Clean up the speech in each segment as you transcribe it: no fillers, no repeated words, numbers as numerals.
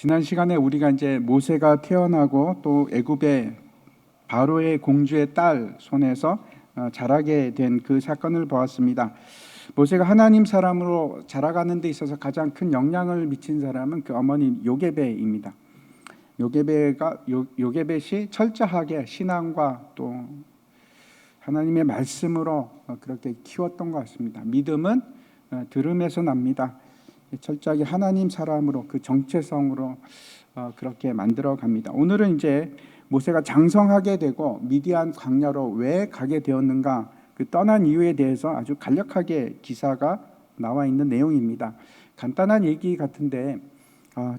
지난 시간에 우리가 이제 모세가 태어나고 또 애굽의 바로의 공주의 딸 손에서 자라게 된 그 사건을 보았습니다. 모세가 하나님 사람으로 자라가는 데 있어서 가장 큰 영향을 미친 사람은 그 어머니 요게벳입니다. 요게벳이 철저하게 신앙과 또 하나님의 말씀으로 그렇게 키웠던 것 같습니다. 믿음은 들음에서 납니다. 철저하게 하나님 사람으로 그 정체성으로 그렇게 만들어 갑니다. 오늘은 이제 모세가 장성하게 되고 미디안 광야로 왜 가게 되었는가, 그 떠난 이유에 대해서 아주 간략하게 기사가 나와 있는 내용입니다. 간단한 얘기 같은데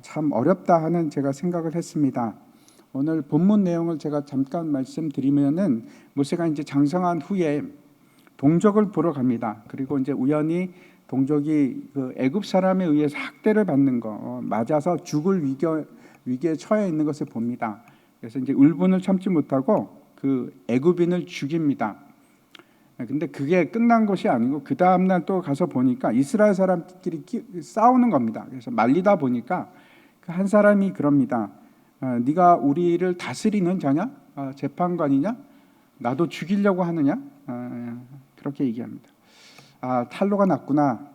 참 어렵다 하는 제가 생각을 했습니다. 오늘 본문 내용을 제가 잠깐 말씀드리면은, 모세가 이제 장성한 후에 동족을 보러 갑니다. 그리고 이제 우연히 동족이 그 애굽 사람에 의해서 학대를 받는 거, 맞아서 죽을 위기에 처해 있는 것을 봅니다. 그래서 이제 울분을 참지 못하고 그 애굽인을 죽입니다. 근데 그게 끝난 것이 아니고 그 다음 날 또 가서 보니까 이스라엘 사람끼리 싸우는 겁니다. 그래서 말리다 보니까 그 한 사람이 그럽니다. 네가 우리를 다스리는 자냐? 재판관이냐? 나도 죽이려고 하느냐? 그렇게 얘기합니다. 탈로가 났구나.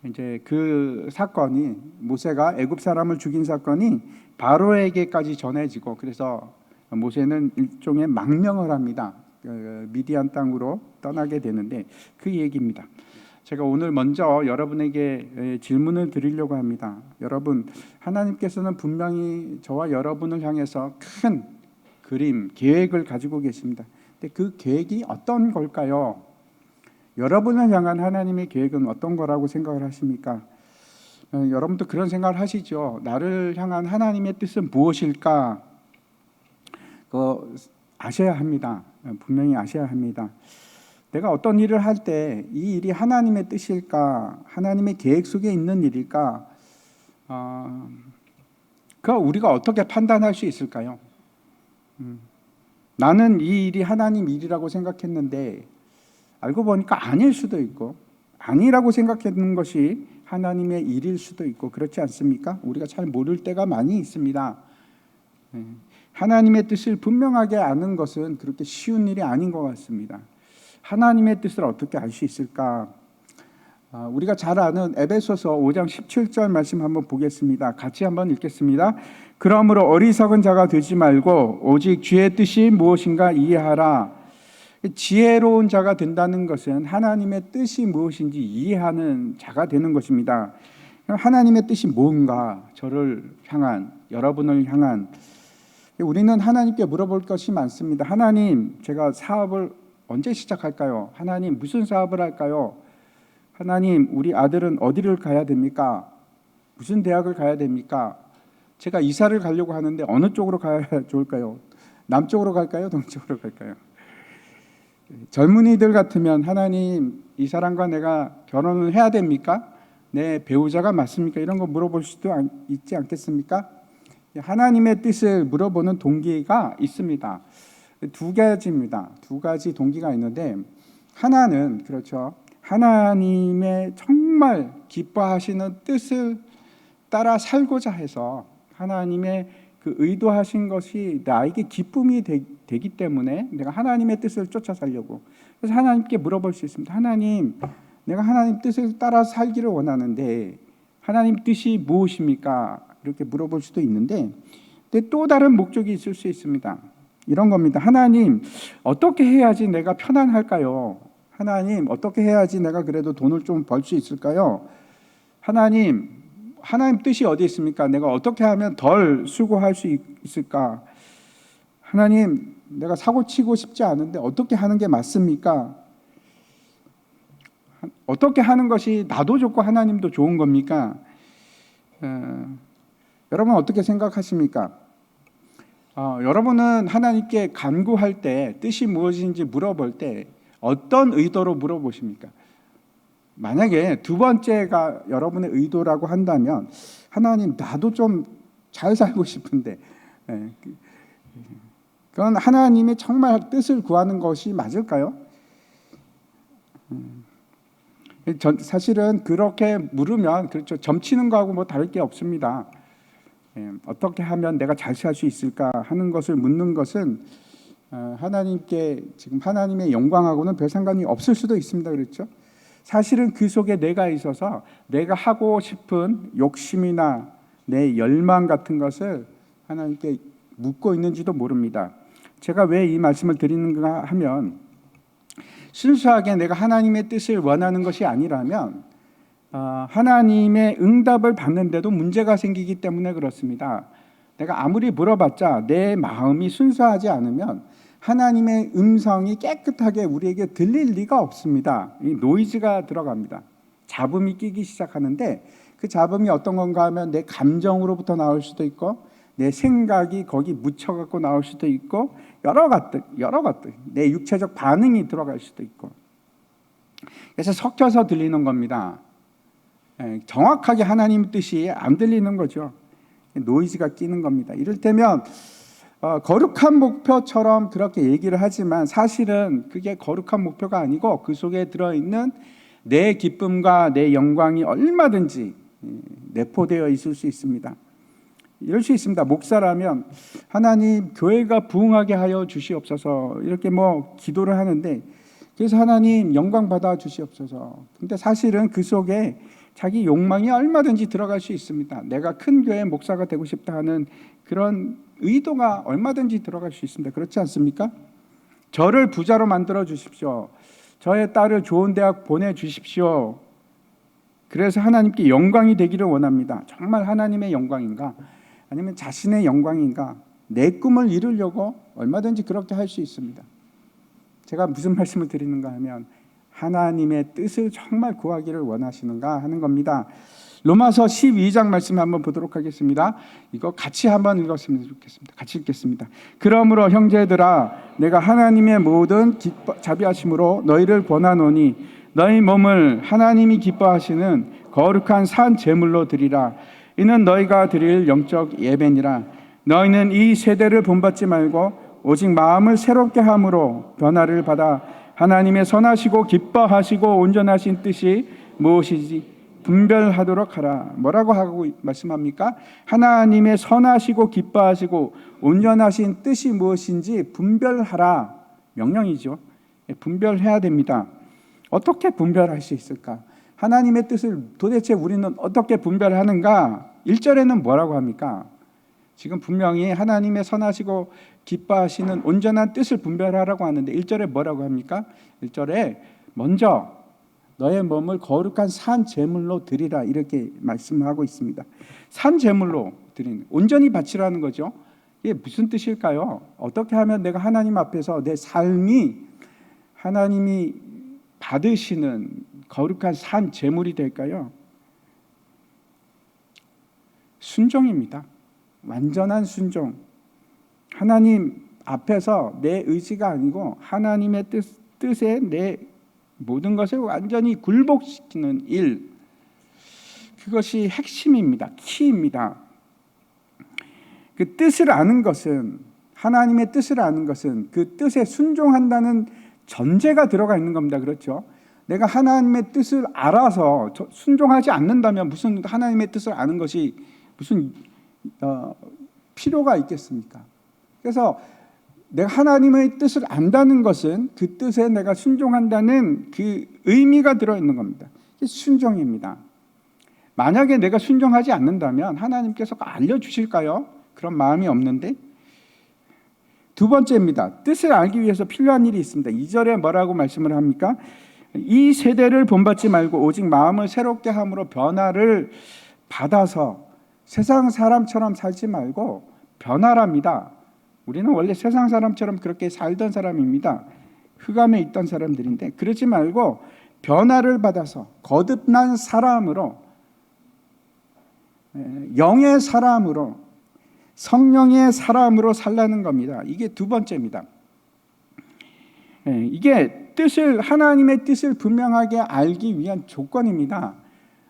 이제 그 사건이, 모세가 애굽 사람을 죽인 사건이 바로에게까지 전해지고, 그래서 모세는 일종의 망명을 합니다. 미디안 땅으로 떠나게 되는데 그 얘기입니다. 제가 오늘 먼저 여러분에게 질문을 드리려고 합니다. 여러분, 하나님께서는 분명히 저와 여러분을 향해서 큰 그림, 계획을 가지고 계십니다. 근데 그 계획이 어떤 걸까요? 여러분을 향한 하나님의 계획은 어떤 거라고 생각을 하십니까? 여러분도 그런 생각을 하시죠? 나를 향한 하나님의 뜻은 무엇일까? 아셔야 합니다. 분명히 아셔야 합니다. 내가 어떤 일을 할 때 이 일이 하나님의 뜻일까? 하나님의 계획 속에 있는 일일까? 그 우리가 어떻게 판단할 수 있을까요? 나는 이 일이 하나님 일이라고 생각했는데 알고 보니까 아닐 수도 있고, 아니라고 생각했는 것이 하나님의 일일 수도 있고, 그렇지 않습니까? 우리가 잘 모를 때가 많이 있습니다. 하나님의 뜻을 분명하게 아는 것은 그렇게 쉬운 일이 아닌 것 같습니다. 하나님의 뜻을 어떻게 알 수 있을까? 우리가 잘 아는 에베소서 5장 17절 말씀 한번 보겠습니다. 같이 한번 읽겠습니다. 그러므로 어리석은 자가 되지 말고 오직 주의 뜻이 무엇인가 이해하라. 지혜로운 자가 된다는 것은 하나님의 뜻이 무엇인지 이해하는 자가 되는 것입니다. 하나님의 뜻이 뭔가, 저를 향한, 여러분을 향한, 우리는 하나님께 물어볼 것이 많습니다. 하나님, 제가 사업을 언제 시작할까요? 하나님, 무슨 사업을 할까요? 하나님, 우리 아들은 어디를 가야 됩니까? 무슨 대학을 가야 됩니까? 제가 이사를 가려고 하는데 어느 쪽으로 가야 좋을까요? 남쪽으로 갈까요? 동쪽으로 갈까요? 젊은이들 같으면, 하나님, 이 사람과 내가 결혼을 해야 됩니까? 내 배우자가 맞습니까? 이런 거 물어볼 수도 있지 않겠습니까? 하나님의 뜻을 물어보는 동기가 있습니다. 두 가지입니다. 두 가지 동기가 있는데, 하나는 그렇죠, 하나님의 정말 기뻐하시는 뜻을 따라 살고자 해서 하나님의 그 의도하신 것이 나에게 기쁨이 되기 때문에 내가 하나님의 뜻을 쫓아 살려고, 그래서 하나님께 물어볼 수 있습니다. 하나님, 내가 하나님 뜻을 따라 살기를 원하는데 하나님 뜻이 무엇입니까? 이렇게 물어볼 수도 있는데, 근데 또 다른 목적이 있을 수 있습니다. 이런 겁니다. 하나님, 어떻게 해야지 내가 편안할까요? 하나님, 어떻게 해야지 내가 그래도 돈을 좀 벌 수 있을까요? 하나님 뜻이 어디 있습니까? 내가 어떻게 하면 덜 수고할 수 있을까? 하나님, 내가 사고 치고 싶지 않은데 어떻게 하는 게 맞습니까? 어떻게 하는 것이 나도 좋고 하나님도 좋은 겁니까? 여러분 어떻게 생각하십니까? 여러분은 하나님께 간구할 때, 뜻이 무엇인지 물어볼 때 어떤 의도로 물어보십니까? 만약에 두 번째가 여러분의 의도라고 한다면, 하나님, 나도 좀 잘 살고 싶은데, 그건 하나님의 정말 뜻을 구하는 것이 맞을까요? 사실은 그렇게 물으면, 그렇죠, 점치는 거하고 뭐 다를 게 없습니다. 어떻게 하면 내가 잘 살 수 있을까 하는 것을 묻는 것은 하나님께 지금 하나님의 영광하고는 별 상관이 없을 수도 있습니다. 그렇죠? 사실은 그 속에 내가 있어서 내가 하고 싶은 욕심이나 내 열망 같은 것을 하나님께 묻고 있는지도 모릅니다. 제가 왜 이 말씀을 드리는가 하면 순수하게 내가 하나님의 뜻을 원하는 것이 아니라면 하나님의 응답을 받는데도 문제가 생기기 때문에 그렇습니다. 내가 아무리 물어봤자 내 마음이 순수하지 않으면 하나님의 음성이 깨끗하게 우리에게 들릴 리가 없습니다. 이 노이즈가 들어갑니다. 잡음이 끼기 시작하는데 그 잡음이 어떤 건가 하면 내 감정으로부터 나올 수도 있고 내 생각이 거기 묻혀갖고 나올 수도 있고 여러 것들 내 육체적 반응이 들어갈 수도 있고 그래서 섞여서 들리는 겁니다. 정확하게 하나님 뜻이 안 들리는 거죠. 노이즈가 끼는 겁니다. 이를테면 거룩한 목표처럼 그렇게 얘기를 하지만 사실은 그게 거룩한 목표가 아니고 그 속에 들어있는 내 기쁨과 내 영광이 얼마든지 내포되어 있을 수 있습니다. 이럴 수 있습니다. 목사라면 하나님 교회가 부흥하게 하여 주시옵소서 이렇게 기도를 하는데 그래서 하나님 영광 받아 주시옵소서. 근데 사실은 그 속에 자기 욕망이 얼마든지 들어갈 수 있습니다. 내가 큰 교회 목사가 되고 싶다 하는 그런 의도가 얼마든지 들어갈 수 있습니다. 그렇지 않습니까? 저를 부자로 만들어 주십시오. 저의 딸을 좋은 대학 보내주십시오. 그래서 하나님께 영광이 되기를 원합니다. 정말 하나님의 영광인가? 아니면 자신의 영광인가? 내 꿈을 이루려고 얼마든지 그렇게 할 수 있습니다. 제가 무슨 말씀을 드리는가 하면 하나님의 뜻을 정말 구하기를 원하시는가 하는 겁니다. 로마서 12장 말씀 한번 보도록 하겠습니다. 이거 같이 한번 읽었으면 좋겠습니다. 같이 읽겠습니다. 그러므로 형제들아 내가 하나님의 모든 자비하심으로 너희를 권하노니 너희 몸을 하나님이 기뻐하시는 거룩한 산 제물로 드리라. 이는 너희가 드릴 영적 예배니라. 너희는 이 세대를 본받지 말고 오직 마음을 새롭게 함으로 변화를 받아 하나님의 선하시고 기뻐하시고 온전하신 뜻이 무엇이지 분별하도록 하라. 뭐라고 하고 말씀합니까? 하나님의 선하시고 기뻐하시고 온전하신 뜻이 무엇인지 분별하라. 명령이죠. 분별해야 됩니다. 어떻게 분별할 수 있을까? 하나님의 뜻을 도대체 우리는 어떻게 분별하는가? 1절에는 뭐라고 합니까? 지금 분명히 하나님의 선하시고 기뻐하시는 온전한 뜻을 분별하라고 하는데 1절에 뭐라고 합니까? 1절에 먼저 너의 몸을 거룩한 산 제물로 드리라 이렇게 말씀하고 있습니다. 산 제물로 드리는, 온전히 바치라는 거죠. 이게 무슨 뜻일까요? 어떻게 하면 내가 하나님 앞에서 내 삶이 하나님이 받으시는 거룩한 산 제물이 될까요? 순종입니다. 완전한 순종. 하나님 앞에서 내 의지가 아니고 하나님의 뜻에 내 모든 것을 완전히 굴복시키는 일, 그것이 핵심입니다. 키입니다. 그 뜻을 아는 것은, 하나님의 뜻을 아는 것은 그 뜻에 순종한다는 전제가 들어가 있는 겁니다. 그렇죠? 내가 하나님의 뜻을 알아서 순종하지 않는다면 무슨 하나님의 뜻을 아는 것이 무슨 필요가 있겠습니까? 그래서 내가 하나님의 뜻을 안다는 것은 그 뜻에 내가 순종한다는 그 의미가 들어있는 겁니다. 순종입니다. 만약에 내가 순종하지 않는다면 하나님께서 알려주실까요? 그런 마음이 없는데. 두 번째입니다. 뜻을 알기 위해서 필요한 일이 있습니다. 2절에 뭐라고 말씀을 합니까? 이 세대를 본받지 말고 오직 마음을 새롭게 함으로 변화를 받아서 세상 사람처럼 살지 말고 변화랍니다. 우리는 원래 세상 사람처럼 그렇게 살던 사람입니다. 흑암에 있던 사람들인데 그러지 말고 변화를 받아서 거듭난 사람으로, 영의 사람으로, 성령의 사람으로 살라는 겁니다. 이게 두 번째입니다. 이게 하나님의 뜻을 분명하게 알기 위한 조건입니다.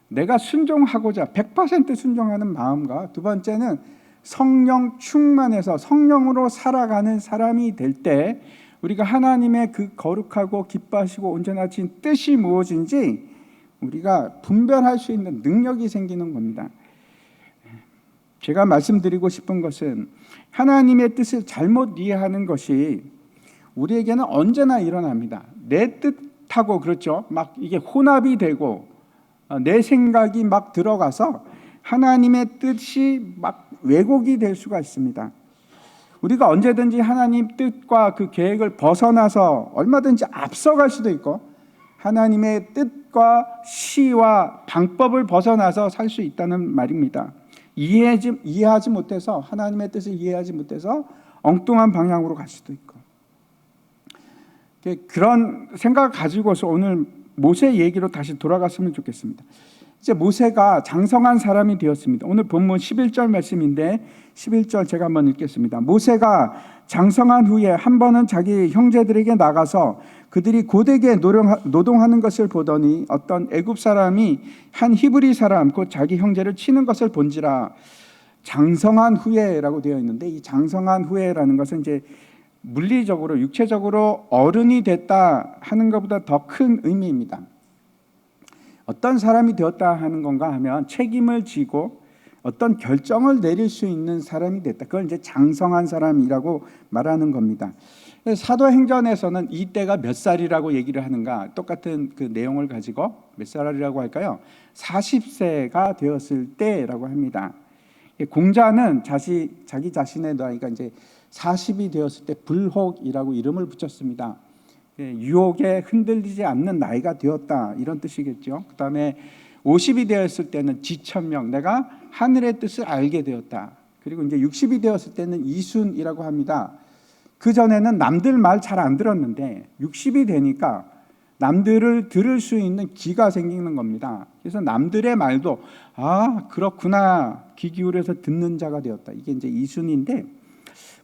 내가 순종하고자 100% 순종하는 마음과, 두 번째는 성령 충만해서 성령으로 살아가는 사람이 될 때 우리가 하나님의 그 거룩하고 기뻐하시고 온전하신 뜻이 무엇인지 우리가 분별할 수 있는 능력이 생기는 겁니다. 제가 말씀드리고 싶은 것은 하나님의 뜻을 잘못 이해하는 것이 우리에게는 언제나 일어납니다. 내 뜻하고 그렇죠. 막 이게 혼합이 되고 내 생각이 막 들어가서 하나님의 뜻이 막 왜곡이 될 수가 있습니다. 우리가 언제든지 하나님 뜻과 그 계획을 벗어나서 얼마든지 앞서갈 수도 있고 하나님의 뜻과 시와 방법을 벗어나서 살 수 있다는 말입니다. 이해하지 못해서 하나님의 뜻을 이해하지 못해서 엉뚱한 방향으로 갈 수도 있고 그런 생각을 가지고서 오늘 모세 얘기로 다시 돌아갔으면 좋겠습니다. 이제 모세가 장성한 사람이 되었습니다. 오늘 본문 11절 말씀인데 11절 제가 한번 읽겠습니다. 모세가 장성한 후에 한 번은 자기 형제들에게 나가서 그들이 고되게 노동하는 것을 보더니 어떤 애굽 사람이 한 히브리 사람 곧 자기 형제를 치는 것을 본지라. 장성한 후에라고 되어 있는데 이 장성한 후에라는 것은 이제 물리적으로 육체적으로 어른이 됐다 하는 것보다 더 큰 의미입니다. 어떤 사람이 되었다 하는 건가 하면 책임을 지고 어떤 결정을 내릴 수 있는 사람이 됐다. 그걸 이제 장성한 사람이라고 말하는 겁니다. 사도행전에서는 이때가 몇 살이라고 얘기를 하는가? 똑같은 그 내용을 가지고 몇 살이라고 할까요? 40세가 되었을 때라고 합니다. 공자는 자기 자신의 나이가 이제 40이 되었을 때 불혹이라고 이름을 붙였습니다. 유혹에 흔들리지 않는 나이가 되었다 이런 뜻이겠죠. 그 다음에 50이 되었을 때는 지천명, 내가 하늘의 뜻을 알게 되었다. 그리고 이제 60이 되었을 때는 이순이라고 합니다. 그 전에는 남들 말 잘 안 들었는데 60이 되니까 남들을 들을 수 있는 귀가 생기는 겁니다. 그래서 남들의 말도 그렇구나 귀 기울여서 듣는 자가 되었다. 이게 이제 이순인데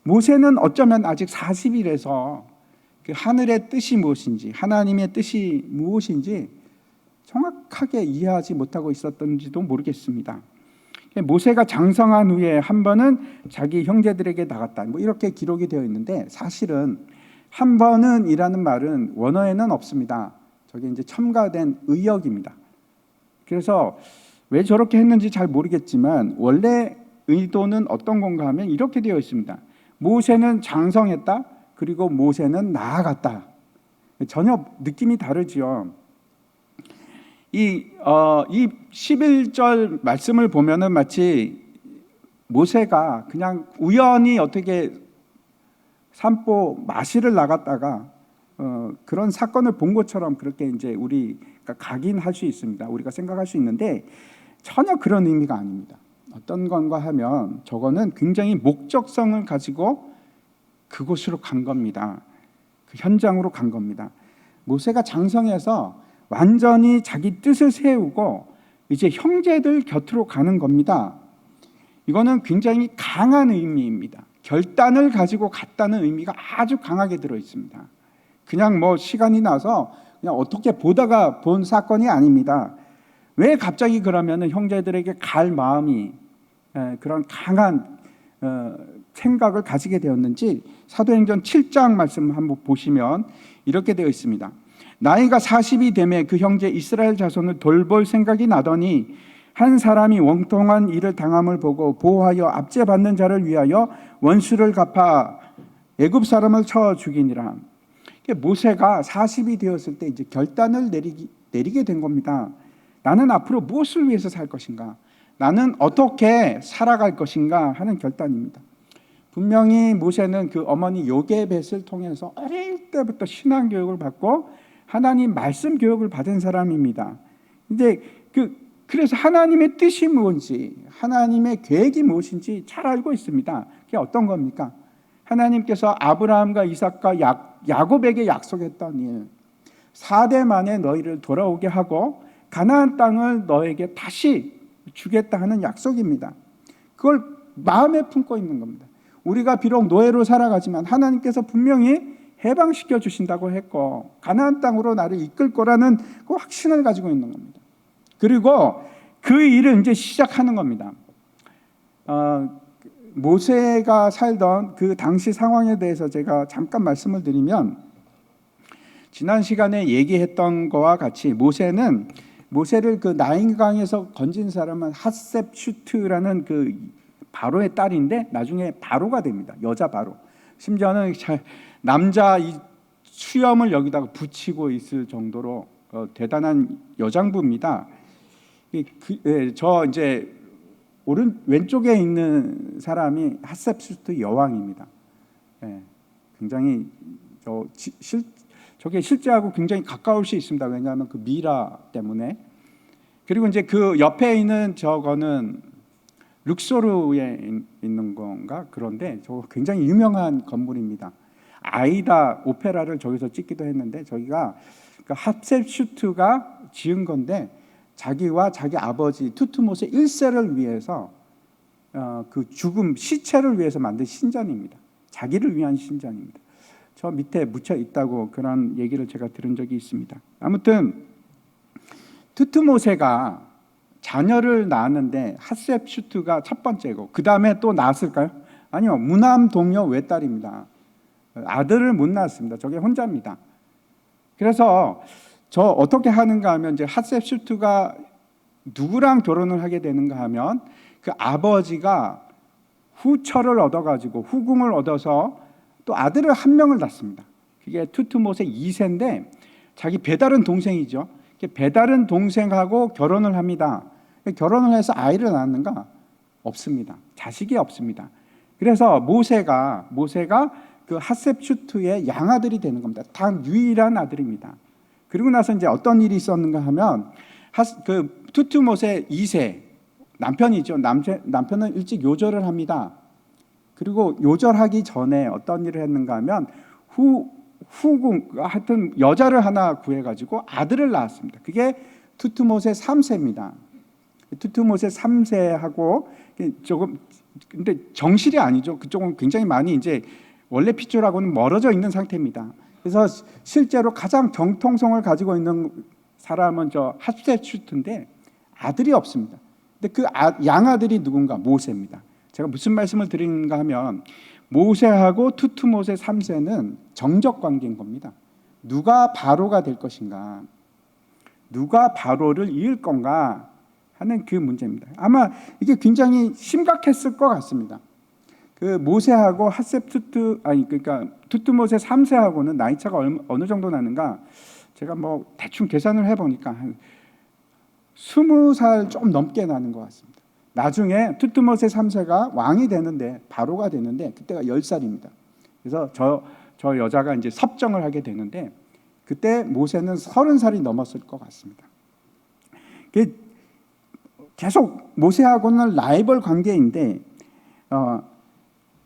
모세는 어쩌면 아직 40이라서 그 하늘의 뜻이 무엇인지 하나님의 뜻이 무엇인지 정확하게 이해하지 못하고 있었던지도 모르겠습니다. 모세가 장성한 후에 한 번은 자기 형제들에게 나갔다. 이렇게 기록이 되어 있는데 사실은 한 번은 이라는 말은 원어에는 없습니다. 저게 이제 첨가된 의역입니다. 그래서 왜 저렇게 했는지 잘 모르겠지만 원래 의도는 어떤 건가 하면 이렇게 되어 있습니다. 모세는 장성했다. 그리고 모세는 나아갔다. 전혀 느낌이 다르지요. 이 11절 말씀을 보면은 마치 모세가 그냥 우연히 어떻게 산보 마시를 나갔다가 그런 사건을 본 것처럼 그렇게 이제 우리가 각인할 수 있습니다. 우리가 생각할 수 있는데 전혀 그런 의미가 아닙니다. 어떤 건가 하면 저거는 굉장히 목적성을 가지고 그곳으로 간 겁니다. 그 현장으로 간 겁니다. 모세가 장성해서 완전히 자기 뜻을 세우고 이제 형제들 곁으로 가는 겁니다. 이거는 굉장히 강한 의미입니다. 결단을 가지고 갔다는 의미가 아주 강하게 들어 있습니다. 그냥 시간이 나서 그냥 어떻게 보다가 본 사건이 아닙니다. 왜 갑자기 그러면은 형제들에게 갈 마음이 그런 강한 생각을 가지게 되었는지 사도행전 7장 말씀 한번 보시면 이렇게 되어 있습니다. 나이가 40이 되매 그 형제 이스라엘 자손을 돌볼 생각이 나더니 한 사람이 원통한 일을 당함을 보고 보호하여 압제받는 자를 위하여 원수를 갚아 애굽 사람을 쳐 죽이니라. 모세가 40이 되었을 때 이제 결단을 내리게 된 겁니다. 나는 앞으로 무엇을 위해서 살 것인가? 나는 어떻게 살아갈 것인가 하는 결단입니다. 분명히 모세는 그 어머니 요게벳을 통해서 어릴 때부터 신앙 교육을 받고 하나님 말씀 교육을 받은 사람입니다. 이제 그래서 하나님의 뜻이 무엇인지, 하나님의 계획이 무엇인지 잘 알고 있습니다. 그게 어떤 겁니까? 하나님께서 아브라함과 이삭과 야곱에게 약속했던 일, 4대 만에 너희를 돌아오게 하고 가나안 땅을 너에게 다시 주겠다 하는 약속입니다. 그걸 마음에 품고 있는 겁니다. 우리가 비록 노예로 살아가지만 하나님께서 분명히 해방시켜 주신다고 했고 가나안 땅으로 나를 이끌 거라는 그 확신을 가지고 있는 겁니다. 그리고 그 일을 이제 시작하는 겁니다. 모세가 살던 그 당시 상황에 대해서 제가 잠깐 말씀을 드리면 지난 시간에 얘기했던 거와 같이 모세를 그 나인강에서 건진 사람은 핫셉슈트라는 그 바로의 딸인데 나중에 바로가 됩니다. 여자 바로. 심지어는 남자 이 수염을 여기다가 붙이고 있을 정도로 대단한 여장부입니다. 저 이제 왼쪽에 있는 사람이 핫셉슈트 여왕입니다. 굉장히 저게 실제하고 굉장히 가까울 수 있습니다. 왜냐하면 그 미라 때문에. 그리고 이제 그 옆에 있는 저거는 룩소르에 있는 건가? 그런데 저거 굉장히 유명한 건물입니다. 아이다 오페라를 저기서 찍기도 했는데 저기가 그 핫셉슈트가 지은 건데 자기와 자기 아버지 투트모스 1세를 위해서 그 죽음 시체를 위해서 만든 신전입니다. 자기를 위한 신전입니다. 저 밑에 묻혀 있다고 그런 얘기를 제가 들은 적이 있습니다. 아무튼 투트모세가 자녀를 낳았는데 핫셉슈트가 첫 번째고 그 다음에 또 낳았을까요? 아니요. 무남 동녀 외딸입니다. 아들을 못 낳았습니다. 저게 혼자입니다. 그래서 저 어떻게 하는가 하면 이제 핫셉슈트가 누구랑 결혼을 하게 되는가 하면 그 아버지가 후처를 얻어가지고 후궁을 얻어서 또 아들을 한 명을 낳습니다. 그게 투트모세 2세인데 자기 배다른 동생이죠. 배다른 동생하고 결혼을 합니다. 결혼을 해서 아이를 낳는가? 없습니다. 자식이 없습니다. 그래서 모세가 그 핫셉슈트의 양아들이 되는 겁니다. 단 유일한 아들입니다. 그리고 나서 이제 어떤 일이 있었는가 하면 그 투트모세 2세 남편이죠. 남편은 일찍 요절을 합니다. 그리고 요절하기 전에 어떤 일을 했는가 하면 후궁 하여튼 여자를 하나 구해가지고 아들을 낳았습니다. 그게 투트모세 3세입니다. 투트모세 3세하고 조금 근데 정실이 아니죠. 그쪽은 굉장히 많이 이제 원래 핏줄하고는 멀어져 있는 상태입니다. 그래서 실제로 가장 정통성을 가지고 있는 사람은 저 핫셉슈트인데 아들이 없습니다. 근데 그 양아들이 누군가? 모세입니다. 제가 무슨 말씀을 드리는가 하면 모세하고 투트모세 3세는 정적 관계인 겁니다. 누가 바로가 될 것인가? 누가 바로를 이을 건가 하는 그 문제입니다. 아마 이게 굉장히 심각했을 것 같습니다. 그 모세하고 그러니까 투트모세 3세하고는 나이 차가 어느 정도 나는가? 제가 뭐 대충 계산을 해보니까 한 20살 좀 넘게 나는 것 같습니다. 나중에 투트모세 3세가 왕이 되는데 바로가 되는데 그때가 10살입니다. 그래서 저 여자가 이제 섭정을 하게 되는데 그때 모세는 30살이 넘었을 것 같습니다. 계속 모세하고는 라이벌 관계인데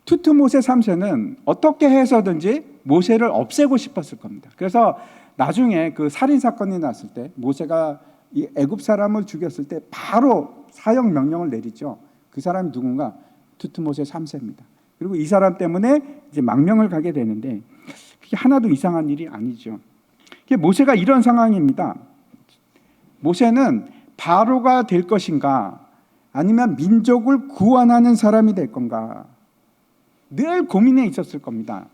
투트모세 3세는 어떻게 해서든지 모세를 없애고 싶었을 겁니다. 그래서 나중에 그 살인 사건이 났을 때 모세가 이 애굽 사람을 죽였을 때 바로 사형 명령을 내리죠. 그 사람이 누군가? 투트모세 3세입니다. 그리고 이 사람 때문에 이제 망명을 가게 되는데 그게 하나도 이상한 일이 아니죠. 모세가 이런 상황입니다. 모세는 바로가 될 것인가 아니면 민족을 구원하는 사람이 될 건가 늘 고민해 있었을 겁니다.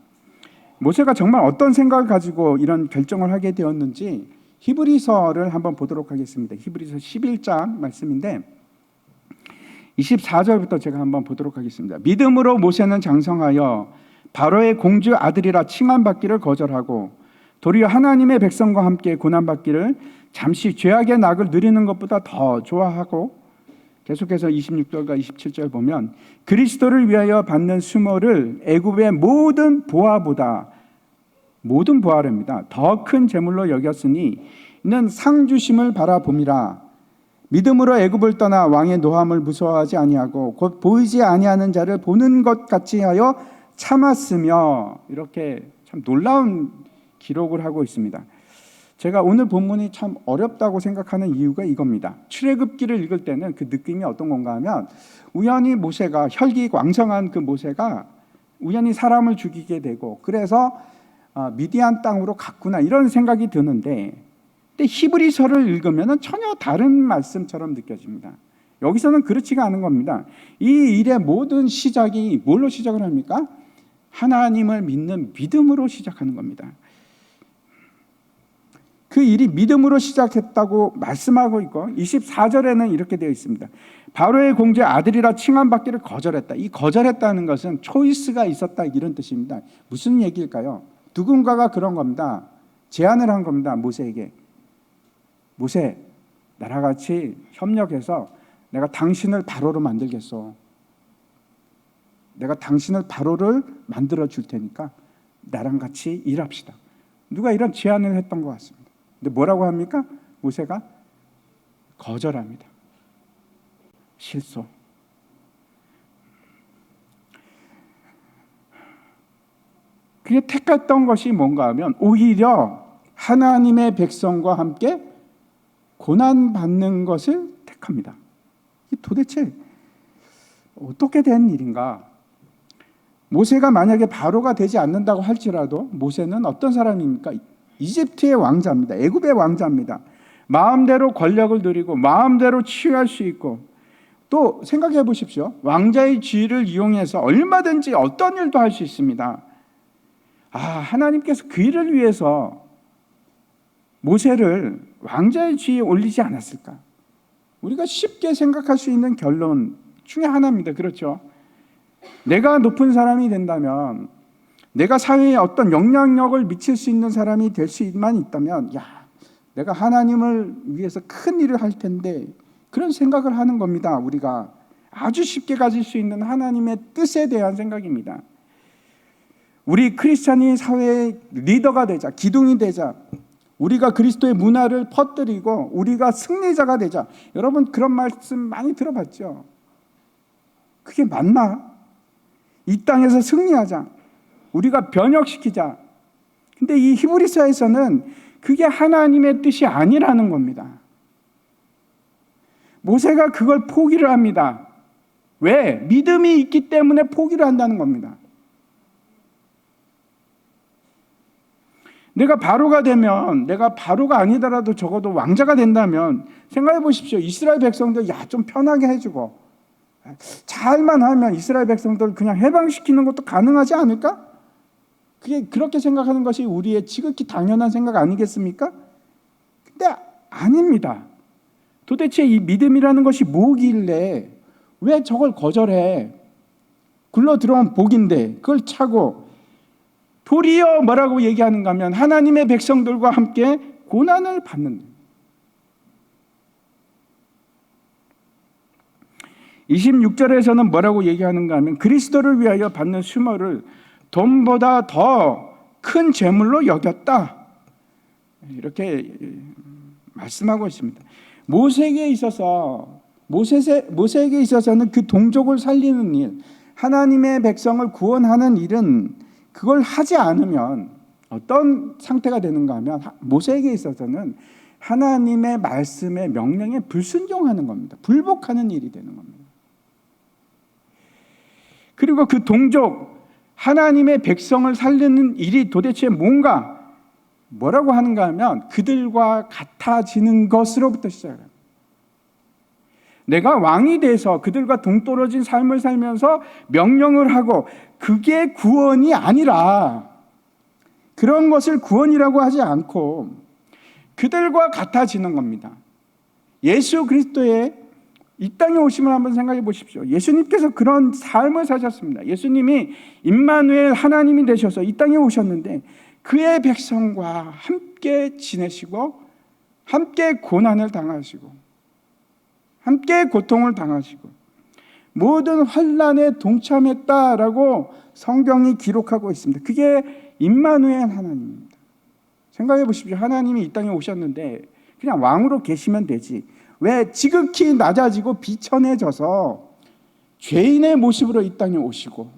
모세가 정말 어떤 생각을 가지고 이런 결정을 하게 되었는지 히브리서를 한번 보도록 하겠습니다. 히브리서 11장 말씀인데 24절부터 제가 한번 보도록 하겠습니다. 믿음으로 모세는 장성하여 바로의 공주 아들이라 칭함받기를 거절하고 도리어 하나님의 백성과 함께 고난받기를 잠시 죄악의 낙을 누리는 것보다 더 좋아하고 계속해서 26절과 27절 보면 그리스도를 위하여 받는 수모를 애굽의 모든 보화랍니다. 더 큰 재물로 여겼으니 이는 상 주심을 바라봄이라. 믿음으로 애굽을 떠나 왕의 노함을 무서워하지 아니하고 곧 보이지 아니하는 자를 보는 것 같이 하여 참았으며 이렇게 참 놀라운 기록을 하고 있습니다. 제가 오늘 본문이 참 어렵다고 생각하는 이유가 이겁니다. 출애굽기를 읽을 때는 그 느낌이 어떤 건가 하면 우연히 모세가 혈기왕성한 그 모세가 우연히 사람을 죽이게 되고 그래서 미디안 땅으로 갔구나 이런 생각이 드는데 근데 히브리서를 읽으면 전혀 다른 말씀처럼 느껴집니다. 여기서는 그렇지가 않은 겁니다. 이 일의 모든 시작이 뭘로 시작을 합니까? 하나님을 믿는 믿음으로 시작하는 겁니다. 그 일이 믿음으로 시작했다고 말씀하고 있고 24절에는 이렇게 되어 있습니다. 바로의 공주의 아들이라 칭함받기를 거절했다. 이 거절했다는 것은 초이스가 있었다 이런 뜻입니다. 무슨 얘기일까요? 누군가가 그런 겁니다. 제안을 한 겁니다. 모세에게. 모세, 나랑 같이 협력해서 내가 당신을 바로로 만들겠어. 내가 당신을 바로를 만들어 줄 테니까 나랑 같이 일합시다. 누가 이런 제안을 했던 것 같습니다. 근데 뭐라고 합니까? 모세가 거절합니다. 실소. 그게 택했던 것이 뭔가 하면 오히려 하나님의 백성과 함께 고난받는 것을 택합니다. 이게 도대체 어떻게 된 일인가? 모세가 만약에 바로가 되지 않는다고 할지라도 모세는 어떤 사람입니까? 이집트의 왕자입니다. 애굽의 왕자입니다. 마음대로 권력을 누리고 마음대로 치유할 수 있고 또 생각해 보십시오. 왕자의 지위를 이용해서 얼마든지 어떤 일도 할 수 있습니다. 하나님께서 그 일을 위해서 모세를 왕자의 지위에 올리지 않았을까? 우리가 쉽게 생각할 수 있는 결론 중에 하나입니다. 그렇죠? 내가 높은 사람이 된다면, 내가 사회에 어떤 영향력을 미칠 수 있는 사람이 될 수만 있다면, 내가 하나님을 위해서 큰 일을 할 텐데, 그런 생각을 하는 겁니다. 우리가 아주 쉽게 가질 수 있는 하나님의 뜻에 대한 생각입니다. 우리 크리스찬이 사회의 리더가 되자, 기둥이 되자, 우리가 그리스도의 문화를 퍼뜨리고 우리가 승리자가 되자. 여러분 그런 말씀 많이 들어봤죠? 그게 맞나? 이 땅에서 승리하자. 우리가 변혁시키자. 근데 이 히브리서에서는 그게 하나님의 뜻이 아니라는 겁니다. 모세가 그걸 포기를 합니다. 왜? 믿음이 있기 때문에 포기를 한다는 겁니다. 내가 바로가 되면, 내가 바로가 아니더라도 적어도 왕자가 된다면 생각해 보십시오. 이스라엘 백성들 좀 편하게 해주고 잘만 하면 이스라엘 백성들 그냥 해방시키는 것도 가능하지 않을까? 그렇게 생각하는 것이 우리의 지극히 당연한 생각 아니겠습니까? 근데 아닙니다. 도대체 이 믿음이라는 것이 뭐길래 왜 저걸 거절해? 굴러 들어온 복인데 그걸 차고 도리어 뭐라고 얘기하는가 하면 하나님의 백성들과 함께 고난을 받는 26절에서는 뭐라고 얘기하는가 하면 그리스도를 위하여 받는 수모를 돈보다 더 큰 재물로 여겼다. 이렇게 말씀하고 있습니다. 모세에게 있어서는 그 동족을 살리는 일, 하나님의 백성을 구원하는 일은 그걸 하지 않으면 어떤 상태가 되는가 하면 모세에게 있어서는 하나님의 말씀의 명령에 불순종하는 겁니다. 불복하는 일이 되는 겁니다. 그리고 그 동족, 하나님의 백성을 살리는 일이 도대체 뭐라고 하는가 하면 그들과 같아지는 것으로부터 시작합니다. 내가 왕이 돼서 그들과 동떨어진 삶을 살면서 명령을 하고 그게 구원이 아니라 그런 것을 구원이라고 하지 않고 그들과 같아지는 겁니다. 예수 그리스도의 이 땅에 오심을 한번 생각해 보십시오. 예수님께서 그런 삶을 사셨습니다. 예수님이 임마누엘 하나님이 되셔서 이 땅에 오셨는데 그의 백성과 함께 지내시고 함께 고난을 당하시고 함께 고통을 당하시고 모든 환난에 동참했다라고 성경이 기록하고 있습니다. 그게 임마누엘 하나님입니다. 생각해 보십시오. 하나님이 이 땅에 오셨는데 그냥 왕으로 계시면 되지. 왜 지극히 낮아지고 비천해져서 죄인의 모습으로 이 땅에 오시고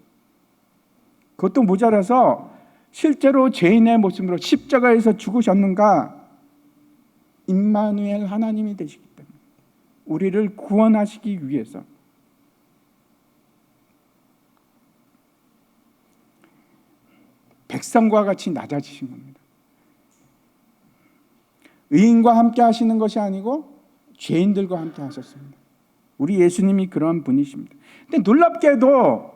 그것도 모자라서 실제로 죄인의 모습으로 십자가에서 죽으셨는가? 임마누엘 하나님이 되시기 때문에 우리를 구원하시기 위해서 백성과 같이 낮아지신 겁니다. 의인과 함께 하시는 것이 아니고 죄인들과 함께 하셨습니다. 우리 예수님이 그런 분이십니다. 근데 놀랍게도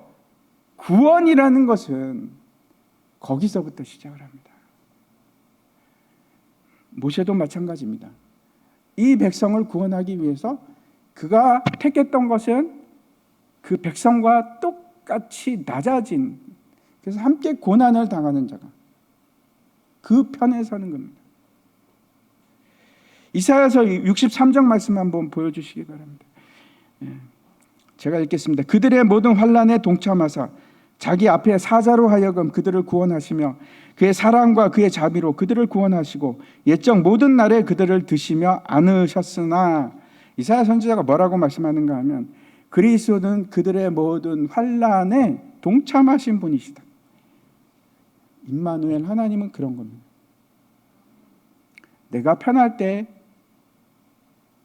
구원이라는 것은 거기서부터 시작을 합니다. 모세도 마찬가지입니다. 이 백성을 구원하기 위해서 그가 택했던 것은 그 백성과 똑같이 낮아진, 그래서 함께 고난을 당하는 자가 그 편에 서는 겁니다. 이사야서 63장 말씀 한번 보여주시기 바랍니다. 제가 읽겠습니다. 그들의 모든 환난에 동참하사 자기 앞에 사자로 하여금 그들을 구원하시며 그의 사랑과 그의 자비로 그들을 구원하시고 옛적 모든 날에 그들을 드시며 안으셨으나, 이사야 선지자가 뭐라고 말씀하는가 하면 그리스도는 그들의 모든 환난에 동참하신 분이시다. 임마누엘 하나님은 그런 겁니다. 내가 편할 때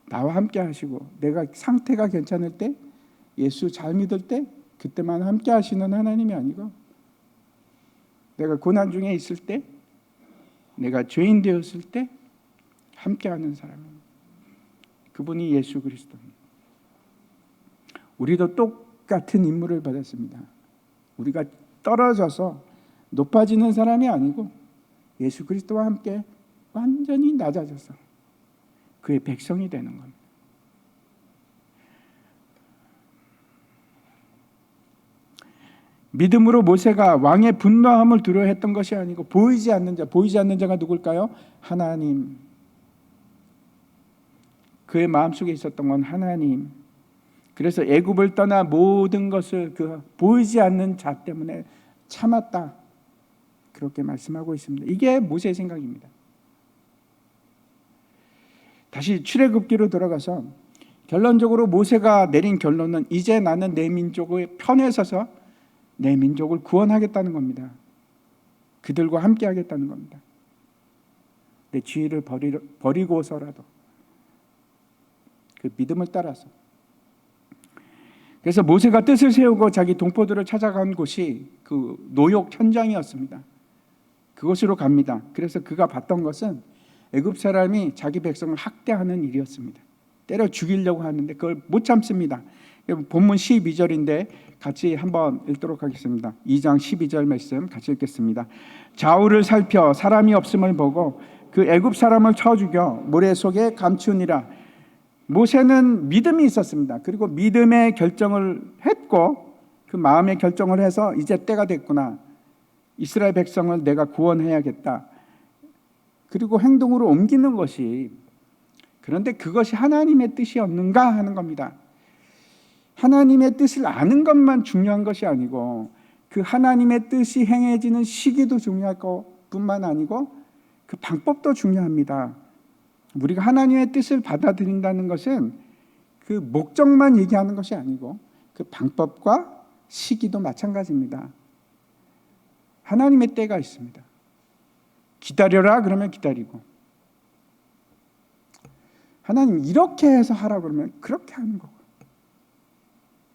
나와 함께 하시고, 내가 상태가 괜찮을 때, 예수 잘 믿을 때 그때만 함께 하시는 하나님이 아니고, 내가 고난 중에 있을 때, 내가 죄인 되었을 때 함께 하는 사람입니다. 그분이 예수 그리스도입니다. 우리도 똑같은 임무를 받았습니다. 우리가 떨어져서 높아지는 사람이 아니고 예수 그리스도와 함께 완전히 낮아져서 그의 백성이 되는 겁니다. 믿음으로 모세가 왕의 분노함을 두려워했던 것이 아니고 보이지 않는 자가 누굴까요? 하나님. 그의 마음속에 있었던 건 하나님. 그래서 애굽을 떠나 모든 것을 그 보이지 않는 자 때문에 참았다, 그렇게 말씀하고 있습니다. 이게 모세의 생각입니다. 다시 출애굽기로 돌아가서 결론적으로 모세가 내린 결론은 이제 나는 내 민족의 편에 서서 내 민족을 구원하겠다는 겁니다. 그들과 함께 하겠다는 겁니다. 내 지위를 버리고서라도 그 믿음을 따라서. 그래서 모세가 뜻을 세우고 자기 동포들을 찾아간 곳이 그 노역 현장이었습니다. 그곳으로 갑니다. 그래서 그가 봤던 것은 애굽 사람이 자기 백성을 학대하는 일이었습니다. 때려 죽이려고 하는데 그걸 못 참습니다. 본문 12절인데 같이 한번 읽도록 하겠습니다. 2장 12절 말씀 같이 읽겠습니다. 좌우를 살펴 사람이 없음을 보고 그 애굽 사람을 쳐 죽여 모래 속에 감추니라. 모세는 믿음이 있었습니다. 그리고 믿음의 결정을 했고 그 마음의 결정을 해서 이제 때가 됐구나, 이스라엘 백성을 내가 구원해야겠다, 그리고 행동으로 옮기는 것이, 그런데 그것이 하나님의 뜻이었는가 하는 겁니다. 하나님의 뜻을 아는 것만 중요한 것이 아니고 그 하나님의 뜻이 행해지는 시기도 중요할 것뿐만 아니고 그 방법도 중요합니다. 우리가 하나님의 뜻을 받아들인다는 것은 그 목적만 얘기하는 것이 아니고 그 방법과 시기도 마찬가지입니다. 하나님의 때가 있습니다. 기다려라 그러면 기다리고, 하나님 이렇게 해서 하라 그러면 그렇게 하는 거고,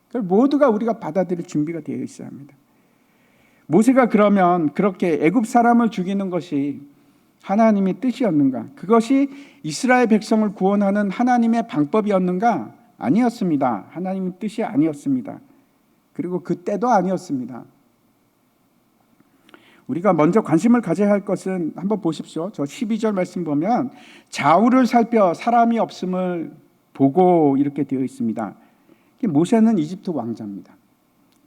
그걸 모두가 우리가 받아들일 준비가 되어 있어야 합니다. 모세가 그러면 그렇게 애굽 사람을 죽이는 것이 하나님의 뜻이었는가? 그것이 이스라엘 백성을 구원하는 하나님의 방법이었는가? 아니었습니다. 하나님의 뜻이 아니었습니다. 그리고 그 때도 아니었습니다. 우리가 먼저 관심을 가져야 할 것은 한번 보십시오. 저 12절 말씀 보면 좌우를 살펴 사람이 없음을 보고 이렇게 되어 있습니다. 모세는 이집트 왕자입니다.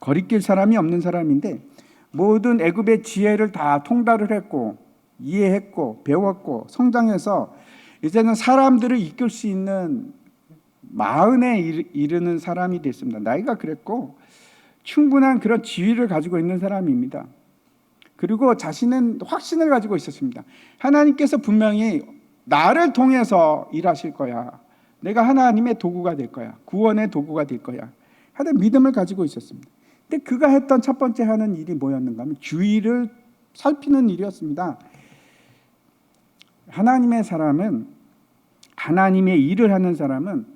거리낄 사람이 없는 사람인데 모든 애굽의 지혜를 다 통달을 했고 이해했고 배웠고 성장해서 이제는 사람들을 이끌 수 있는 마흔에 이르는 사람이 됐습니다. 나이가 그랬고 충분한 그런 지위를 가지고 있는 사람입니다. 그리고 자신은 확신을 가지고 있었습니다. 하나님께서 분명히 나를 통해서 일하실 거야. 내가 하나님의 도구가 될 거야. 구원의 도구가 될 거야. 하는 믿음을 가지고 있었습니다. 근데 그가 했던 첫 번째 하는 일이 뭐였는가 하면 주위를 살피는 일이었습니다. 하나님의 사람은, 하나님의 일을 하는 사람은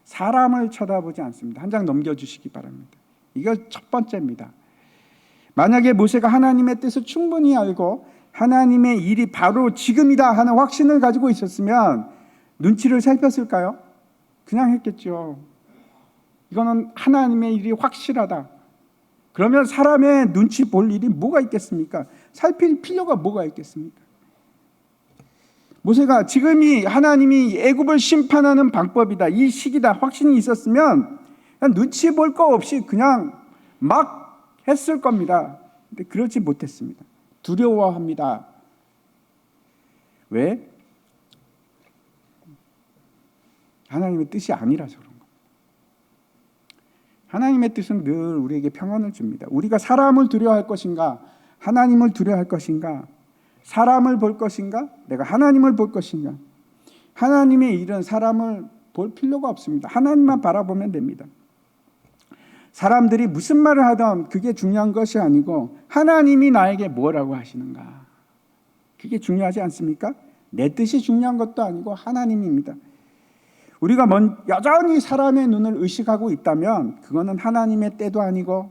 사람을 쳐다보지 않습니다. 한 장 넘겨주시기 바랍니다. 이거 첫 번째입니다. 만약에 모세가 하나님의 뜻을 충분히 알고 하나님의 일이 바로 지금이다 하는 확신을 가지고 있었으면 눈치를 살폈을까요? 그냥 했겠죠. 이거는 하나님의 일이 확실하다. 그러면 사람의 눈치 볼 일이 뭐가 있겠습니까? 살필 필요가 뭐가 있겠습니까? 모세가 지금이 하나님이 애굽을 심판하는 방법이다, 이 시기다 확신이 있었으면 그냥 눈치 볼 거 없이 그냥 막 했을 겁니다. 근데 그렇지 못했습니다. 두려워합니다. 왜? 하나님의 뜻이 아니라서 그런 겁니다. 하나님의 뜻은 늘 우리에게 평안을 줍니다. 우리가 사람을 두려워할 것인가, 하나님을 두려워할 것인가, 사람을 볼 것인가, 내가 하나님을 볼 것인가. 하나님의 일은 사람을 볼 필요가 없습니다. 하나님만 바라보면 됩니다. 사람들이 무슨 말을 하든 그게 중요한 것이 아니고 하나님이 나에게 뭐라고 하시는가, 그게 중요하지 않습니까? 내 뜻이 중요한 것도 아니고 하나님입니다. 우리가 여전히 사람의 눈을 의식하고 있다면 그거는 하나님의 때도 아니고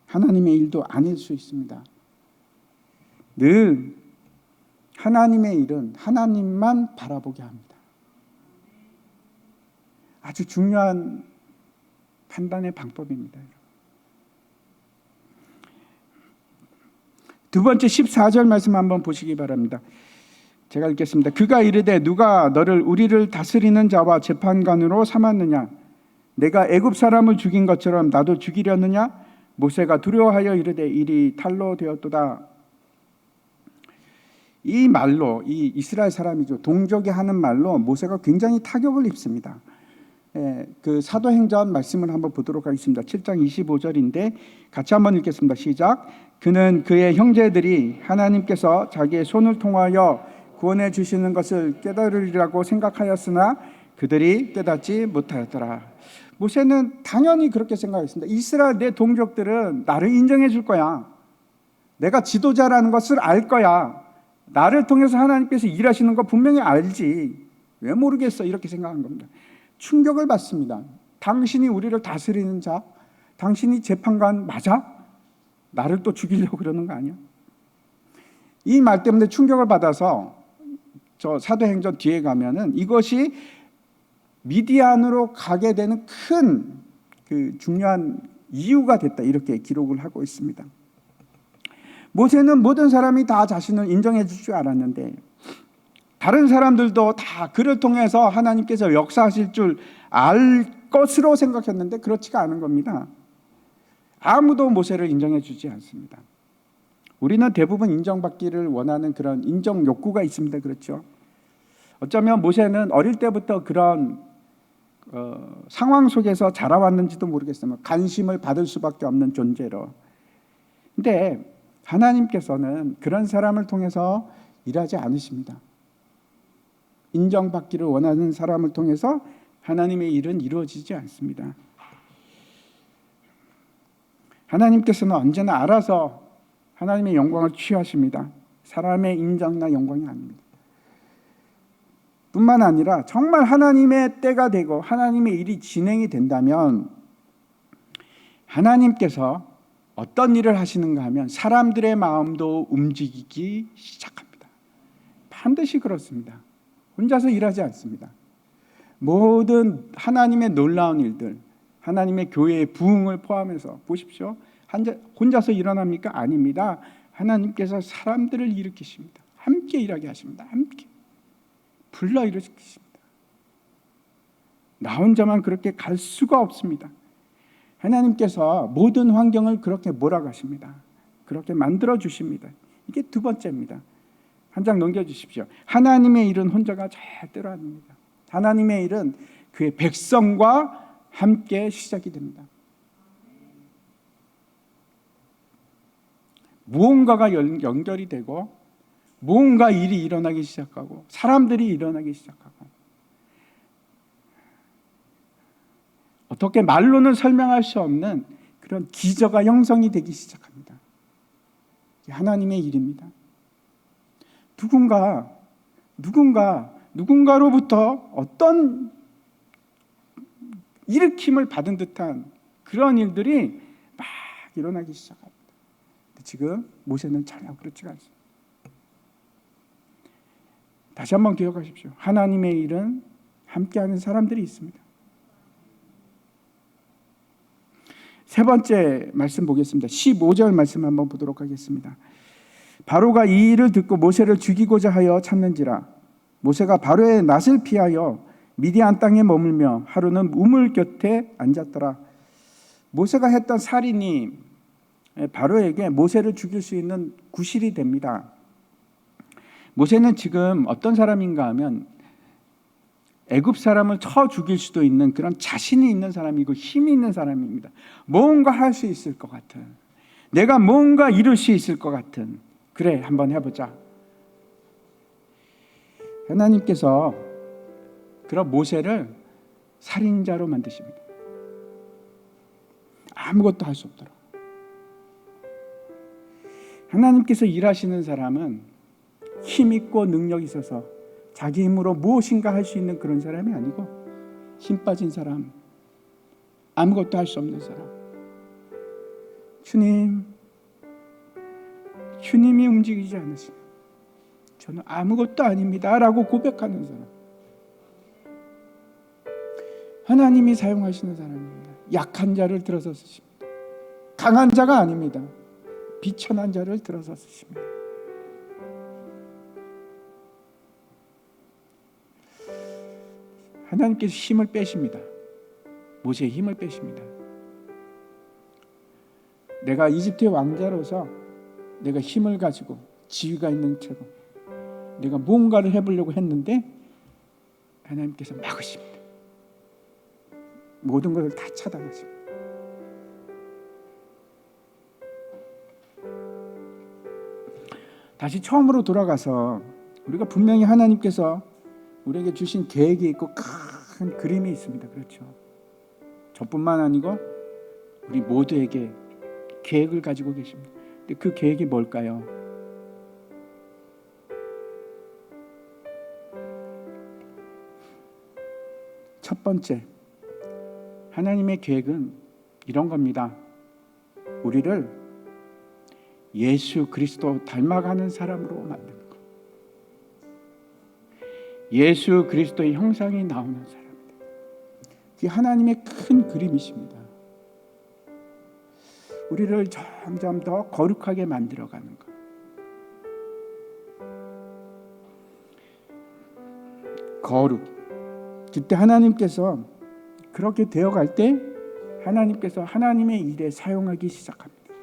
하나님의 일도 아닐 수 있습니다. 늘 하나님의 일은 하나님만 바라보게 합니다. 아주 중요한 판단의 방법입니다. 두 번째 14절 말씀 한번 보시기 바랍니다. 제가 읽겠습니다. 그가 이르되 누가 너를 우리를 다스리는 자와 재판관으로 삼았느냐? 내가 애굽 사람을 죽인 것처럼 나도 죽이려느냐? 모세가 두려워하여 이르되 일이 탈로 되었도다. 이 말로, 이 이스라엘 사람이죠, 동족이 하는 말로 모세가 굉장히 타격을 입습니다. 그 사도행전 말씀을 한번 보도록 하겠습니다. 7장 25절인데 같이 한번 읽겠습니다. 시작. 그는 그의 형제들이 하나님께서 자기의 손을 통하여 구원해 주시는 것을 깨달으리라고 생각하였으나 그들이 깨닫지 못하였더라. 모세는 당연히 그렇게 생각했습니다. 이스라엘 내 동족들은 나를 인정해 줄 거야. 내가 지도자라는 것을 알 거야. 나를 통해서 하나님께서 일하시는 거 분명히 알지. 왜 모르겠어? 이렇게 생각한 겁니다. 충격을 받습니다. 당신이 우리를 다스리는 자, 당신이 재판관 맞아? 나를 또 죽이려고 그러는 거 아니야? 이 말 때문에 충격을 받아서 저 사도행전 뒤에 가면은 이것이 미디안으로 가게 되는 큰 그 중요한 이유가 됐다, 이렇게 기록을 하고 있습니다. 모세는 모든 사람이 다 자신을 인정해 줄 줄 알았는데 다른 사람들도 다 그를 통해서 하나님께서 역사하실 줄 알 것으로 생각했는데 그렇지가 않은 겁니다. 아무도 모세를 인정해 주지 않습니다. 우리는 대부분 인정받기를 원하는 그런 인정 욕구가 있습니다. 그렇죠? 어쩌면 모세는 어릴 때부터 그런 상황 속에서 자라왔는지도 모르겠어요. 관심을 받을 수밖에 없는 존재로. 근데 하나님께서는 그런 사람을 통해서 일하지 않으십니다. 인정받기를 원하는 사람을 통해서 하나님의 일은 이루어지지 않습니다. 하나님께서는 언제나 알아서 하나님의 영광을 취하십니다. 사람의 인정이나 영광이 아닙니다. 뿐만 아니라 정말 하나님의 때가 되고 하나님의 일이 진행이 된다면 하나님께서 어떤 일을 하시는가 하면 사람들의 마음도 움직이기 시작합니다. 반드시 그렇습니다. 혼자서 일하지 않습니다. 모든 하나님의 놀라운 일들, 하나님의 교회의 부흥을 포함해서 보십시오. 혼자서 일어납니까? 아닙니다. 하나님께서 사람들을 일으키십니다. 함께 일하게 하십니다. 함께 불러 일으키십니다. 나 혼자만 그렇게 갈 수가 없습니다. 하나님께서 모든 환경을 그렇게 몰아가십니다. 그렇게 만들어 주십니다. 이게 두 번째입니다. 한 장 넘겨주십시오. 하나님의 일은 혼자가 절대로 아닙니다. 하나님의 일은 그의 백성과 함께 시작이 됩니다. 무언가가 연결이 되고 무언가 일이 일어나기 시작하고 사람들이 일어나기 시작하고 어떻게 말로는 설명할 수 없는 그런 기저가 형성이 되기 시작합니다. 하나님의 일입니다. 누군가로부터 어떤 일으킴을 받은 듯한 그런 일들이 막 일어나기 시작합니다. 지금 모세는 전혀 그렇지가 않습니다. 다시 한번 기억하십시오. 하나님의 일은 함께하는 사람들이 있습니다. 세 번째 말씀 보겠습니다. 15절 말씀 한번 보도록 하겠습니다. 바로가 이 일을 듣고 모세를 죽이고자 하여 찾는지라. 모세가 바로의 낯을 피하여 미디안 땅에 머물며 하루는 우물 곁에 앉았더라. 모세가 했던 살인이 바로에게 모세를 죽일 수 있는 구실이 됩니다. 모세는 지금 어떤 사람인가 하면 애굽 사람을 쳐 죽일 수도 있는 그런 자신이 있는 사람이고 힘이 있는 사람입니다. 뭔가 할 수 있을 것 같은, 내가 뭔가 이룰 수 있을 것 같은, 그래 한번 해보자. 하나님께서 그런 모세를 살인자로 만드십니다. 아무것도 할 수 없도록. 하나님께서 일하시는 사람은 힘 있고 능력이 있어서 자기 힘으로 무엇인가 할 수 있는 그런 사람이 아니고, 힘 빠진 사람, 아무것도 할 수 없는 사람. 주님이 움직이지 않으시면 저는 아무것도 아닙니다 라고 고백하는 사람. 하나님이 사용하시는 사람입니다. 약한 자를 들어서 쓰십니다. 강한 자가 아닙니다. 비천한 자를 들어서 쓰십니다. 하나님께서 힘을 빼십니다. 모세의 힘을 빼십니다. 내가 이집트의 왕자로서 내가 힘을 가지고 지위가 있는 채로 내가 뭔가를 해보려고 했는데 하나님께서 막으십니다. 모든 것을 다 차단하십니다. 다시 처음으로 돌아가서 우리가 분명히 하나님께서 우리에게 주신 계획이 있고 큰 그림이 있습니다. 그렇죠? 저뿐만 아니고 우리 모두에게 계획을 가지고 계십니다. 근데 그 계획이 뭘까요? 첫 번째, 하나님의 계획은 이런 겁니다. 우리를 예수 그리스도 닮아가는 사람으로 만드는 것. 예수 그리스도의 형상이 나오는 사람입니다. 그게 하나님의 큰 그림이십니다. 우리를 점점 더 거룩하게 만들어가는 것. 거룩. 그때 하나님께서 그렇게 되어갈 때 하나님께서 하나님의 일에 사용하기 시작합니다.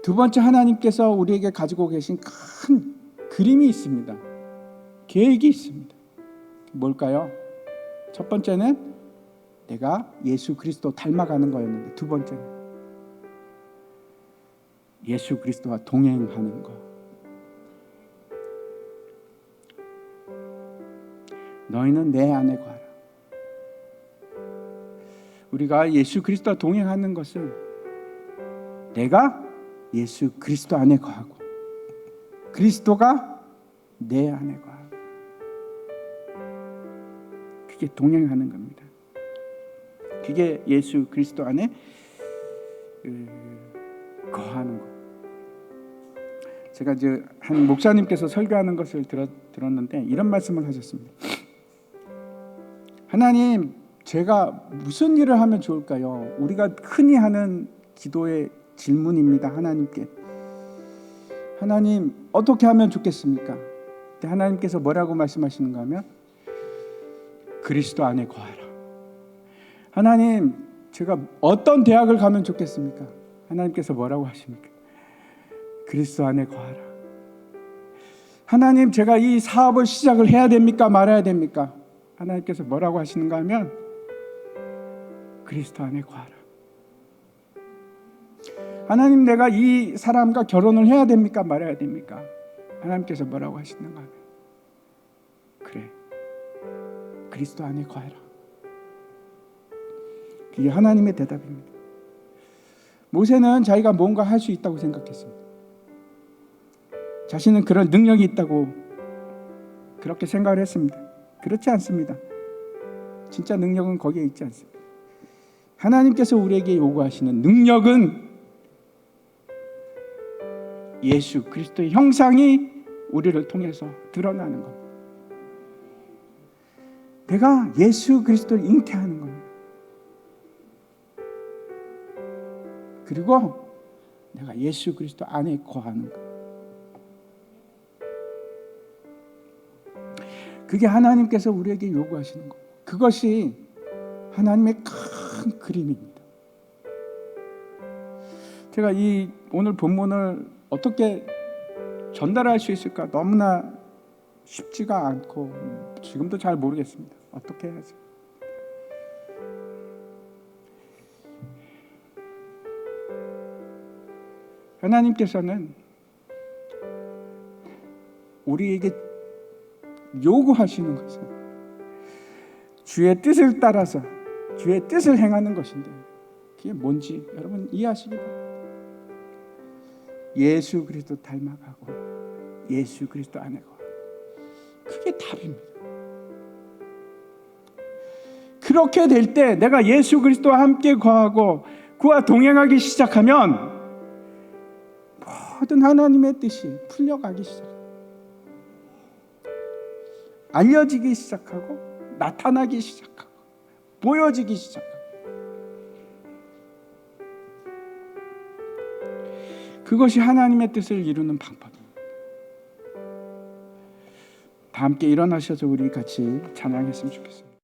두 번째, 하나님께서 우리에게 가지고 계신 큰 그림이 있습니다. 계획이 있습니다. 뭘까요? 첫 번째는 내가 예수 그리스도 닮아가는 거였는데, 두 번째는 예수 그리스도와 동행하는 거. 너희는 내 안에 거하라. 우리가 예수 그리스도와 동행하는 것은 내가 예수 그리스도 안에 거하고 그리스도가 내 안에 거하고, 그게 동행하는 겁니다. 그게 예수 그리스도 안에 거하는 거. 제가 이제 한 목사님께서 설교하는 것을 들었는데 이런 말씀을 하셨습니다. 하나님, 제가 무슨 일을 하면 좋을까요? 우리가 흔히 하는 기도의 질문입니다. 하나님께. 하나님, 어떻게 하면 좋겠습니까? 근데 하나님께서 뭐라고 말씀하시는가 하면 그리스도 안에 거하라. 하나님, 제가 어떤 대학을 가면 좋겠습니까? 하나님께서 뭐라고 하십니까? 그리스도 안에 거하라. 하나님, 제가 이 사업을 시작을 해야 됩니까? 말아야 됩니까? 하나님께서 뭐라고 하시는가 하면 그리스도 안에 거하라. 하나님, 내가 이 사람과 결혼을 해야 됩니까? 말아야 됩니까? 하나님께서 뭐라고 하시는가 하면 그래, 그리스도 안에 거하라. 그게 하나님의 대답입니다. 모세는 자기가 뭔가 할 수 있다고 생각했습니다. 자신은 그런 능력이 있다고 그렇게 생각을 했습니다. 그렇지 않습니다. 진짜 능력은 거기에 있지 않습니다. 하나님께서 우리에게 요구하시는 능력은 예수 그리스도의 형상이 우리를 통해서 드러나는 겁니다. 내가 예수 그리스도를 잉태하는 겁니다. 그리고 내가 예수 그리스도 안에 거하는 것. 그게 하나님께서 우리에게 요구하시는 것. 그것이 하나님의 큰 그림입니다. 제가 이 오늘 본문을 어떻게 전달할 수 있을까 너무나 쉽지가 않고 지금도 잘 모르겠습니다. 어떻게 해야지? 하나님께서는 우리에게 요구하시는 것은 주의 뜻을 따라서 주의 뜻을 행하는 것인데 그게 뭔지 여러분 이해하시기 바랍니다. 예수 그리스도 닮아가고 예수 그리스도 안에 거. 그게 답입니다. 그렇게 될 때 내가 예수 그리스도와 함께 거하고 그와 동행하기 시작하면 모든 하나님의 뜻이 풀려가기 시작합니다. 알려지기 시작하고 나타나기 시작하고 보여지기 시작합니다. 그것이 하나님의 뜻을 이루는 방법입니다. 다 함께 일어나셔서 우리 같이 찬양했으면 좋겠습니다.